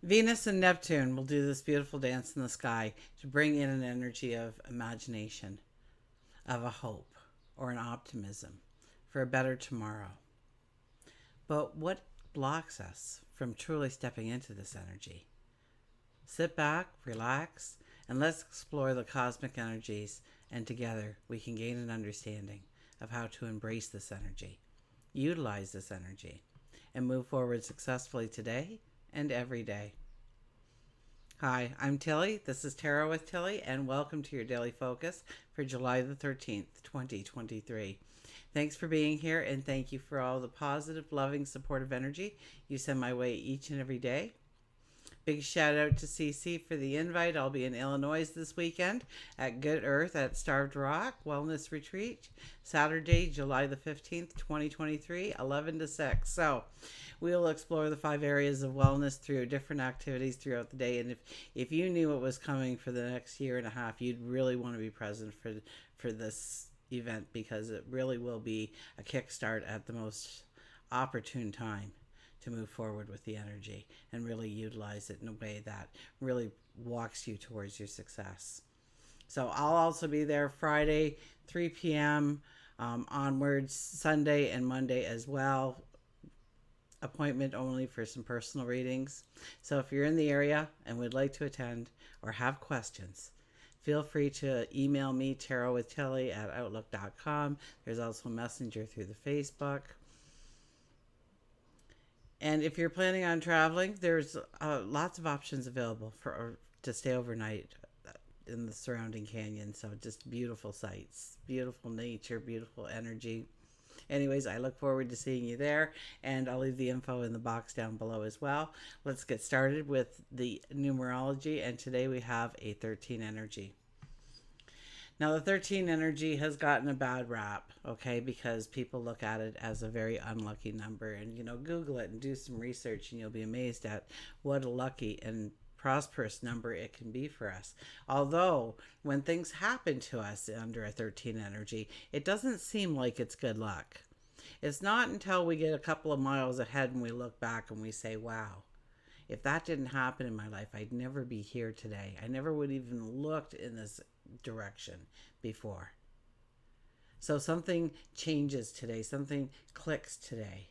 Venus and Neptune will do this beautiful dance in the sky to bring in an energy of imagination, of a hope, or an optimism for a better tomorrow. But what blocks us from truly stepping into this energy? Sit back, relax, and let's explore the cosmic energies, and together we can gain an understanding of how to embrace this energy, utilize this energy, and move forward successfully today and every day. Hi, I'm Tilly. This is Tarot with Tilly, and welcome to your daily focus for July the 13th, 2023. Thanks for being here, and thank you for all the positive, loving, supportive energy you send my way each and every day. Big shout out to CC for the invite. I'll be in Illinois this weekend at Good Earth at Starved Rock Wellness Retreat, Saturday, July the 15th, 2023, 11 to 6. So we'll explore the 5 areas of wellness through different activities throughout the day. And if you knew what was coming for the next year and a half, you'd really want to be present for this event, because it really will be a kickstart at the most opportune time to move forward with the energy and really utilize it in a way that really walks you towards your success. So I'll also be there Friday, 3 p.m. Onwards, Sunday and Monday as well. Appointment only for some personal readings. So if you're in the area and would like to attend or have questions, feel free to email me, tarotwithtilly@outlook.com. There's also a messenger through the Facebook. And if you're planning on traveling, there's lots of options available for to stay overnight in the surrounding canyon. So just beautiful sights, beautiful nature, beautiful energy. Anyways, I look forward to seeing you there, and I'll leave the info in the box down below as well. Let's get started with the numerology, and today we have a 13 energy. Now, the 13 energy has gotten a bad rap, okay, because people look at it as a very unlucky number. And, Google it and do some research, and you'll be amazed at what a lucky and prosperous number it can be for us. Although, when things happen to us under a 13 energy, it doesn't seem like it's good luck. It's not until we get a couple of miles ahead and we look back and we say, wow, if that didn't happen in my life, I'd never be here today. I never would even looked in this direction before. So something changes today, something clicks today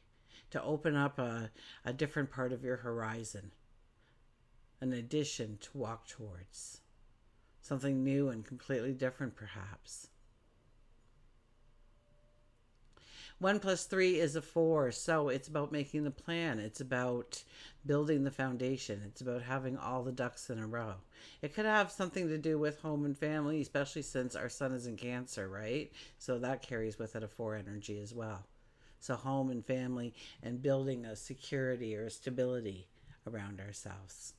to open up a different part of your horizon, an addition to walk towards, something new and completely different perhaps. 1 plus 3 is a 4, so it's about making the plan. It's about building the foundation. It's about having all the ducks in a row. It could have something to do with home and family, especially since our sun is in Cancer, right? So that carries with it a 4 energy as well. So home and family and building a security or a stability around ourselves.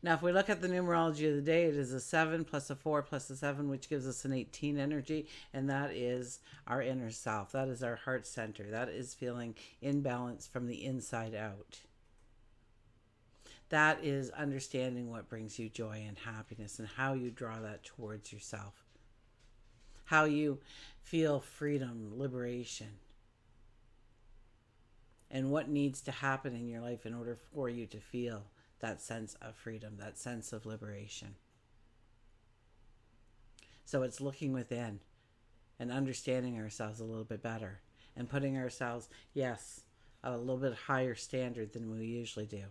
Now, if we look at the numerology of the day, it is a 7 plus a 4 plus a 7, which gives us an 18 energy, and that is our inner self. That is our heart center. That is feeling in balance from the inside out. That is understanding what brings you joy and happiness and how you draw that towards yourself. How you feel freedom, liberation, and what needs to happen in your life in order for you to feel that sense of freedom, that sense of liberation. So it's looking within and understanding ourselves a little bit better and putting ourselves, yes, a little bit higher standard than we usually do.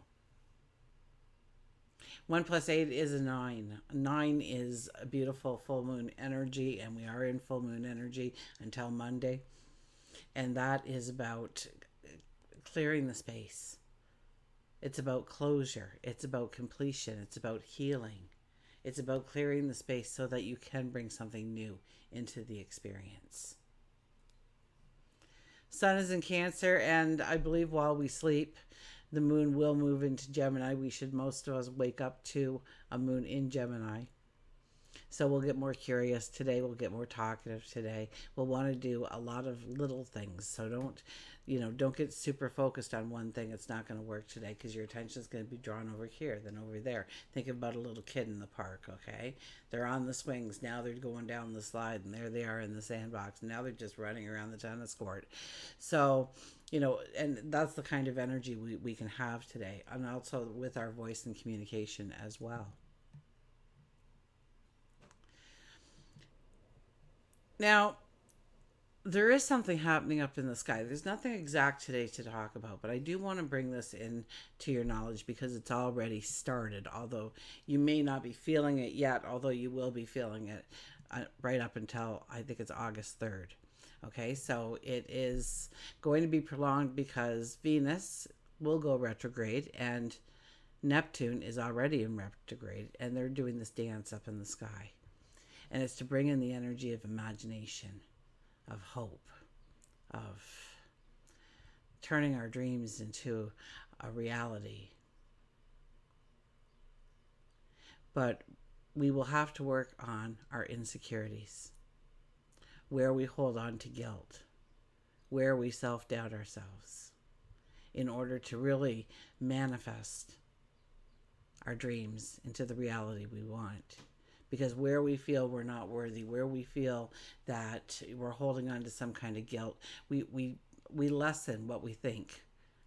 1 plus 8 is a 9. 9 is a beautiful full moon energy, and we are in full moon energy until Monday. And that is about clearing the space. It's about closure. It's about completion. It's about healing. It's about clearing the space so that you can bring something new into the experience. Sun is in Cancer, and I believe while we sleep, the moon will move into Gemini. Most of us wake up to a moon in Gemini. So we'll get more curious today. We'll get more talkative today. We'll want to do a lot of little things. So don't get super focused on one thing. It's not going to work today because your attention is going to be drawn over here, then over there. Think about a little kid in the park, okay? They're on the swings. Now they're going down the slide, and there they are in the sandbox. Now they're just running around the tennis court. So And that's the kind of energy we can have today, and also with our voice and communication as well. Now, there is something happening up in the sky. There's nothing exact today to talk about, but I do want to bring this in to your knowledge because it's already started. Although you may not be feeling it yet, although you will be feeling it right up until I think it's August 3rd. Okay, so it is going to be prolonged because Venus will go retrograde and Neptune is already in retrograde, and they're doing this dance up in the sky. And it's to bring in the energy of imagination, of hope, of turning our dreams into a reality. But we will have to work on our insecurities, where we hold on to guilt, where we self doubt ourselves, in order to really manifest our dreams into the reality we want. Because where we feel we're not worthy, where we feel that we're holding on to some kind of guilt, we lessen what we think.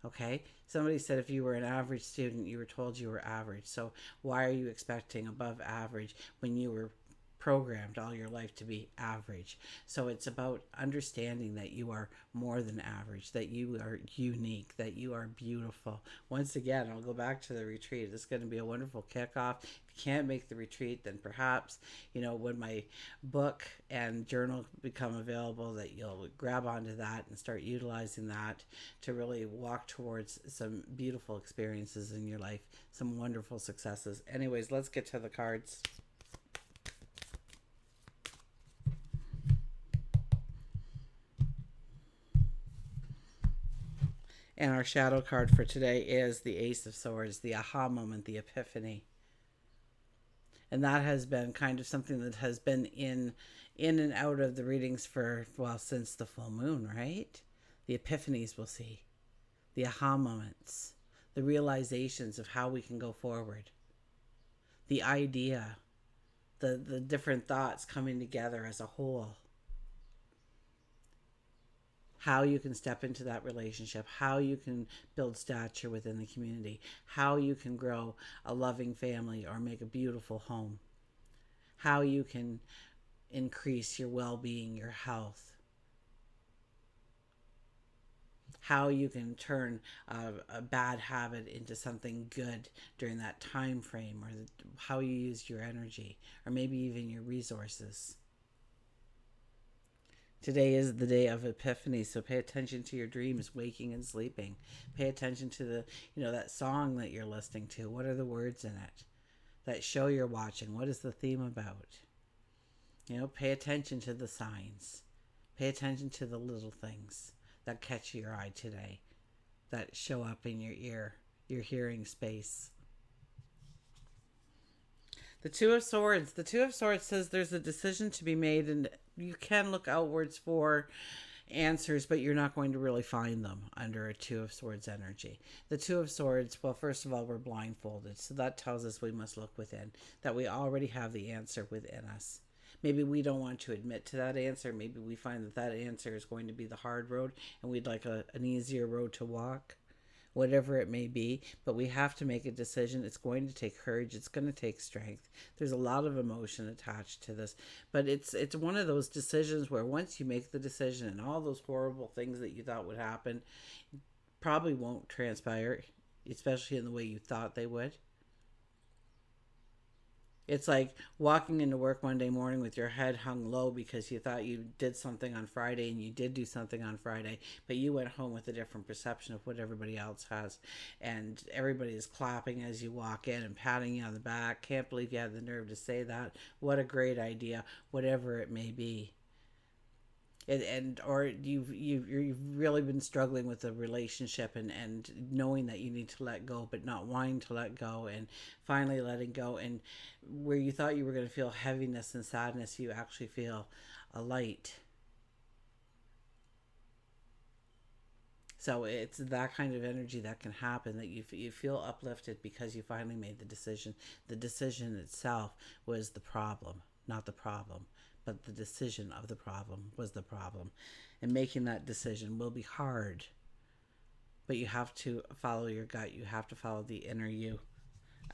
Okay? Somebody said if you were an average student, you were told you were average. So why are you expecting above average when you were programmed all your life to be average? So it's about understanding that you are more than average, that you are unique, that you are beautiful. Once again, I'll go back to the retreat. It's going to be a wonderful kickoff. If you can't make the retreat, then perhaps, when my book and journal become available, that you'll grab onto that and start utilizing that to really walk towards some beautiful experiences in your life, some wonderful successes. Anyways, let's get to the cards. And our shadow card for today is the Ace of Swords, the aha moment, the epiphany. And that has been kind of something that has been in and out of the readings for, well, since the full moon, right? The epiphanies we'll see, the aha moments, the realizations of how we can go forward, the idea, the different thoughts coming together as a whole, how you can step into that relationship, how you can build stature within the community, how you can grow a loving family or make a beautiful home, how you can increase your well-being, your health, how you can turn a bad habit into something good during that time frame, or how you use your energy, or maybe even your resources. Today is the day of epiphany, so pay attention to your dreams, waking and sleeping. Pay attention to that song that you're listening to. What are the words in it? That show you're watching, what is the theme about? Pay attention to the signs. Pay attention to the little things that catch your eye today, that show up in your ear, your hearing space. The Two of Swords. The Two of Swords says there's a decision to be made, and you can look outwards for answers, but you're not going to really find them under a Two of Swords energy. The Two of Swords, well, first of all, we're blindfolded, so that tells us we must look within, that we already have the answer within us. Maybe we don't want to admit to that answer. Maybe we find that answer is going to be the hard road, and we'd like an easier road to walk. Whatever it may be, but we have to make a decision. It's going to take courage. It's going to take strength. There's a lot of emotion attached to this, but it's one of those decisions where once you make the decision and all those horrible things that you thought would happen probably won't transpire, especially in the way you thought they would. It's like walking into work one day morning with your head hung low because you thought you did something on Friday, and you did do something on Friday, but you went home with a different perception of what everybody else has. And everybody is clapping as you walk in and patting you on the back. Can't believe you had the nerve to say that. What a great idea, whatever it may be. Or you've really been struggling with a relationship, and knowing that you need to let go but not wanting to let go, and finally letting go, and where you thought you were going to feel heaviness and sadness, you actually feel a light. So it's that kind of energy that can happen, that you feel uplifted because you finally made the decision. The decision itself was the problem, not the problem, but the decision of the problem was the problem. And making that decision will be hard, but you have to follow your gut. You have to follow the inner you.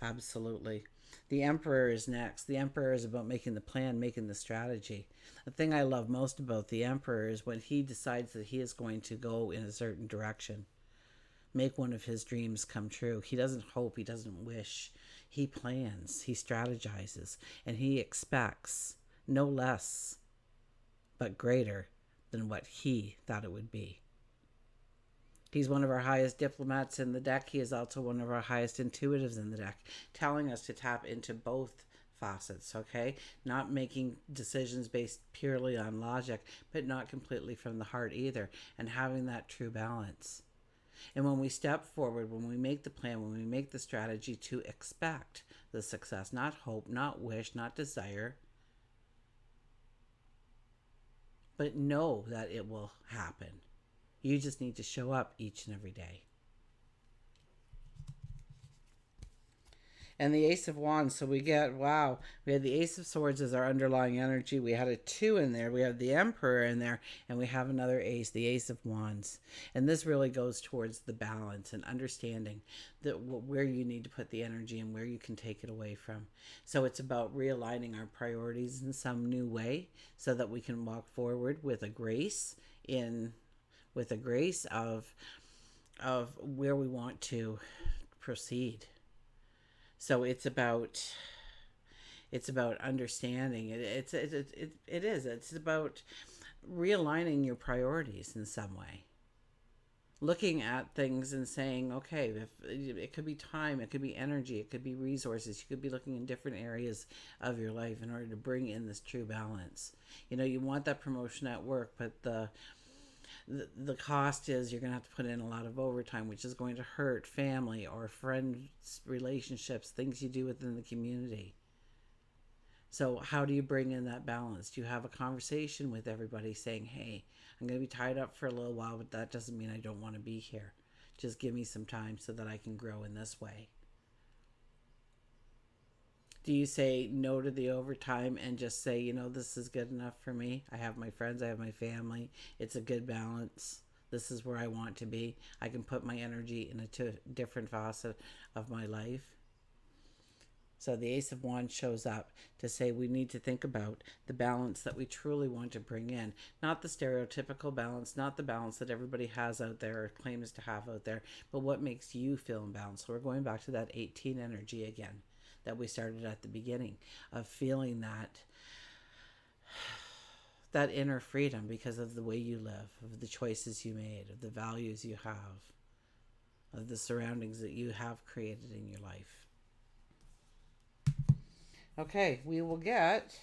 Absolutely. The Emperor is next. The Emperor is about making the plan, making the strategy. The thing I love most about the Emperor is when he decides that he is going to go in a certain direction, make one of his dreams come true. He doesn't hope, he doesn't wish. He plans, he strategizes, and he expects no less but greater than what he thought it would be. He's one of our highest diplomats in the deck. He is also one of our highest intuitives in the deck, telling us to tap into both facets, okay? Not making decisions based purely on logic, but not completely from the heart either, and having that true balance. And when we step forward, when we make the plan, when we make the strategy, to expect the success, not hope, not wish, not desire, but know that it will happen. You just need to show up each and every day. And the Ace of Wands. So we get, wow, we had the Ace of Swords as our underlying energy. We had a 2 in there. We have the Emperor in there. And we have another Ace, the Ace of Wands. And this really goes towards the balance and understanding that where you need to put the energy and where you can take it away from. So it's about realigning our priorities in some new way so that we can walk forward with a grace of where we want to proceed. So it's about understanding it. It's about realigning your priorities in some way, looking at things and saying, okay, if it could be time, it could be energy, it could be resources. You could be looking in different areas of your life in order to bring in this true balance. You want that promotion at work, but the cost is you're going to have to put in a lot of overtime, which is going to hurt family or friends, relationships, things you do within the community. So how do you bring in that balance? Do you have a conversation with everybody saying, hey, I'm going to be tied up for a little while, but that doesn't mean I don't want to be here. Just give me some time so that I can grow in this way. Do you say no to the overtime and just say, this is good enough for me? I have my friends, I have my family. It's a good balance. This is where I want to be. I can put my energy in a different facet of my life. So the Ace of Wands shows up to say we need to think about the balance that we truly want to bring in. Not the stereotypical balance, not the balance that everybody has out there or claims to have out there, but what makes you feel in balance. So we're going back to that 18 energy again that we started at the beginning, of feeling that inner freedom because of the way you live, of the choices you made, of the values you have, of the surroundings that you have created in your life. Okay, we will get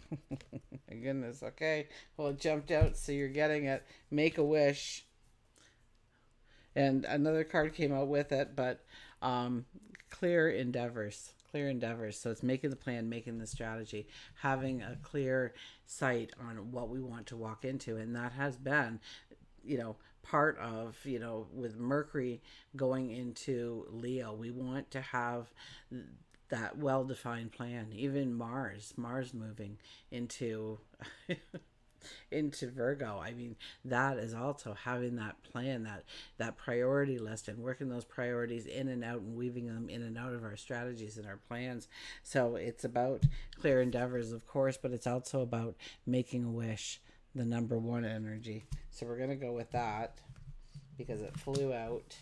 my goodness, okay. Well, it jumped out, so you're getting it. Make a wish. And another card came out with it, but clear endeavors. Clear endeavors. So it's making the plan, making the strategy, having a clear sight on what we want to walk into. And that has been, part of, with Mercury going into Leo, we want to have that well-defined plan. Even Mars moving into into Virgo. I mean, that is also having that plan, that priority list, and working those priorities in and out and weaving them in and out of our strategies and our plans. So it's about clear endeavors, of course, but it's also about making a wish, the number 1 energy. So we're going to go with that because it flew out.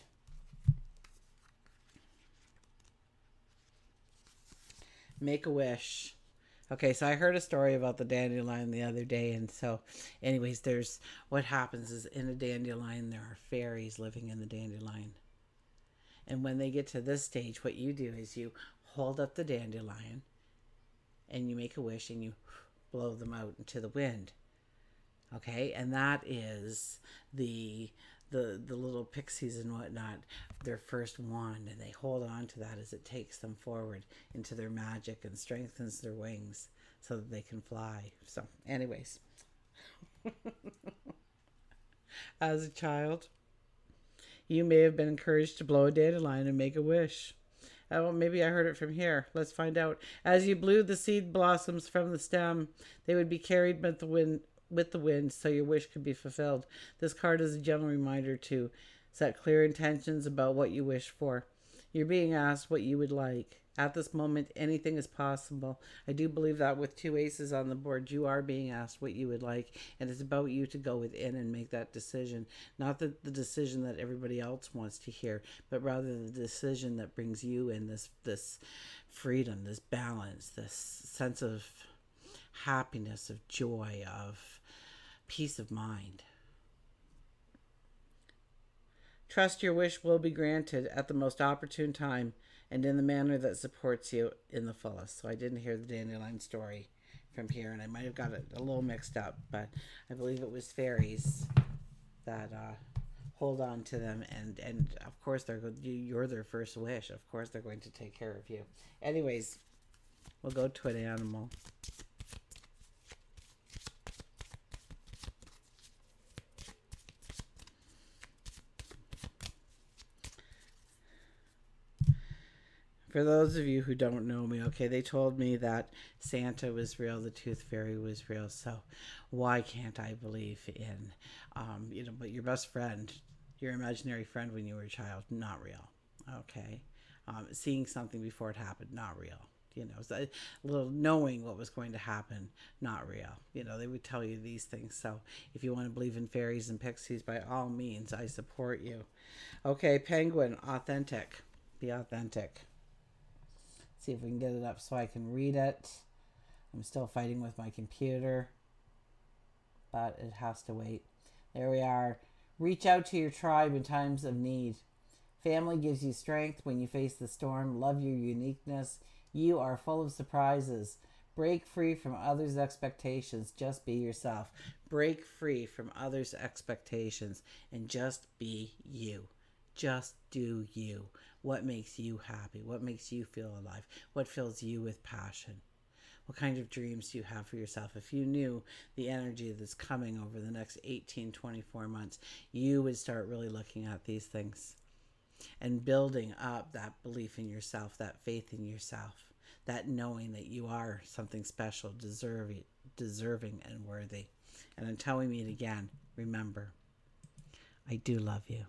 Make a wish. Okay, so I heard a story about the dandelion the other day, and so anyways, what happens is in a dandelion there are fairies living in the dandelion. And when they get to this stage, what you do is you hold up the dandelion and you make a wish and you blow them out into the wind. Okay, and that is the little pixies and whatnot, their first wand, and they hold on to that as it takes them forward into their magic and strengthens their wings so that they can fly. So anyways, as a child, you may have been encouraged to blow a dandelion and make a wish. Oh, maybe I heard it from here. Let's find out. As you blew the seed blossoms from the stem, they would be carried by the wind with the wind so your wish could be fulfilled. This card is a gentle reminder to set clear intentions about what you wish for. You're being asked what you would like. At this moment, anything is possible. I do believe that with two aces on the board, you are being asked what you would like, and it's about you to go within and make that decision. Not the decision that everybody else wants to hear, but rather the decision that brings you in this freedom, this balance, this sense of happiness, of joy, of peace of mind. Trust your wish will be granted at the most opportune time and in the manner that supports you in the fullest. So I didn't hear the dandelion story from here, and I might have got it a little mixed up, but I believe it was fairies that hold on to them, and of course you're their first wish. Of course they're going to take care of you. Anyways, we'll go to an animal. For those of you who don't know me, okay, they told me that Santa was real, the tooth fairy was real, so why can't I believe in, but your best friend, your imaginary friend when you were a child, not real, okay? Seeing something before it happened, not real. So a little knowing what was going to happen, not real. They would tell you these things. So if you want to believe in fairies and pixies, by all means, I support you. Okay, penguin, authentic. Be authentic. See if we can get it up so I can read it. I'm still fighting with my computer, but it has to wait. There we are. Reach out to your tribe in times of need. Family gives you strength when you face the storm. Love your uniqueness. You are full of surprises. Break free from others' expectations. Just be yourself. Break free from others' expectations and just be you. Just do you. What makes you happy? What makes you feel alive? What fills you with passion? What kind of dreams do you have for yourself? If you knew the energy that's coming over the next 18, 24 months, you would start really looking at these things and building up that belief in yourself, that faith in yourself, that knowing that you are something special, deserving and worthy. And until we meet again, remember, I do love you.